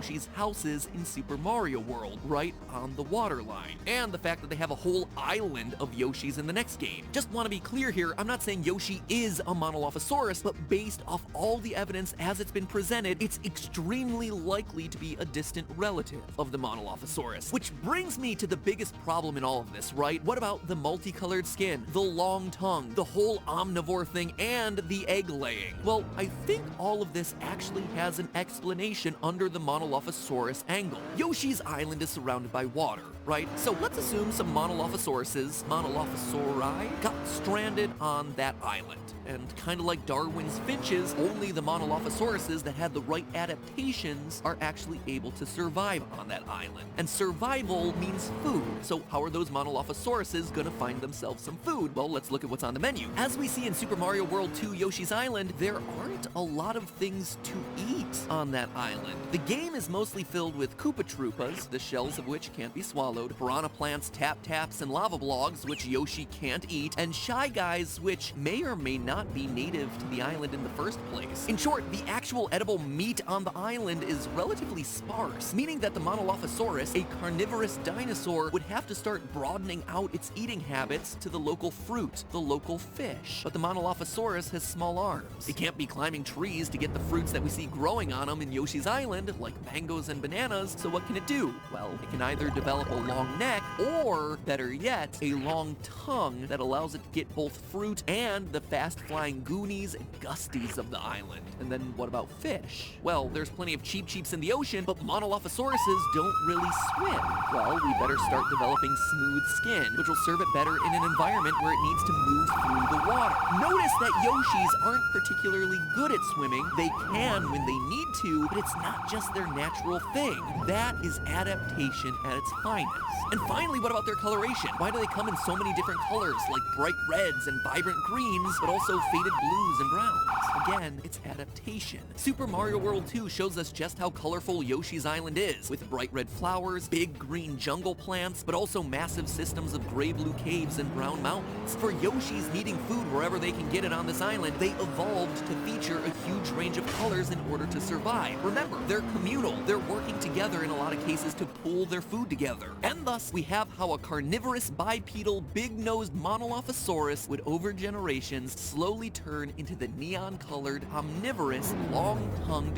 Yoshi's houses in Super Mario World, right on the water line. And the fact that they have a whole island of Yoshis in the next game. Just want to be clear here, I'm not saying Yoshi is a Monolophosaurus, but based off all the evidence as it's been presented, it's extremely likely to be a distant relative of the Monolophosaurus. Which brings me to the biggest problem in all of this, right? What about the multicolored skin, the long tongue, the whole omnivore thing, and the egg laying? Well, I think all of this actually has an explanation under the Monolophosaurus angle. Yoshi's Island is surrounded by water, right? So let's assume some Monolophosauruses, Monolophosauri, got stranded on that island. And kind of like Darwin's finches, only the Monolophosauruses that had the right adaptations are actually able to survive on that island. And survival means food. So how are those Monolophosauruses gonna find themselves some food? Well, let's look at what's on the menu. As we see in Super Mario World 2 Yoshi's Island, there aren't a lot of things to eat on that island. The game is mostly filled with Koopa Troopas, the shells of which can't be swallowed, piranha plants, tap-taps, and lava blogs, which Yoshi can't eat, and Shy Guys, which may or may not be native to the island in the first place. In short, the actual edible meat on the island is relatively sparse, meaning that the Monolophosaurus, a carnivorous dinosaur, would have to start broadening out its eating habits to the local fruit, the local fish. But the Monolophosaurus has small arms. It can't be climbing trees to get the fruits that we see growing on them in Yoshi's Island, like mangoes and bananas, so what can it do? Well, it can either develop a long neck, or, better yet, a long tongue that allows it to get both fruit and the fast-flying goonies and gusties of the island. And then what about fish? Well, there's plenty of cheeps in the ocean, but Monolophosauruses don't really swim. Well, we better start developing smooth skin, which will serve it better in an environment where it needs to move through the water. Notice that Yoshis aren't particularly good at swimming. They can when they need to, but it's not just their natural thing. That is adaptation at its finest. And finally, what about their coloration? Why do they come in so many different colors, like bright reds and vibrant greens, but also faded blues and browns? Again, it's adaptation. Super Mario World 2 shows us just how colorful Yoshi's Island is, with bright red flowers, big green jungle plants, but also massive systems of gray-blue caves and brown mountains. For Yoshis needing food wherever they can get it on this island, they evolved to feature a huge range of colors in order to survive. Remember, they're communal. They're working together in a lot of cases to pool their food together. And thus, we have how a carnivorous bipedal, big-nosed Monolophosaurus would over generations slowly turn into the neon-colored, omnivorous, long-tongued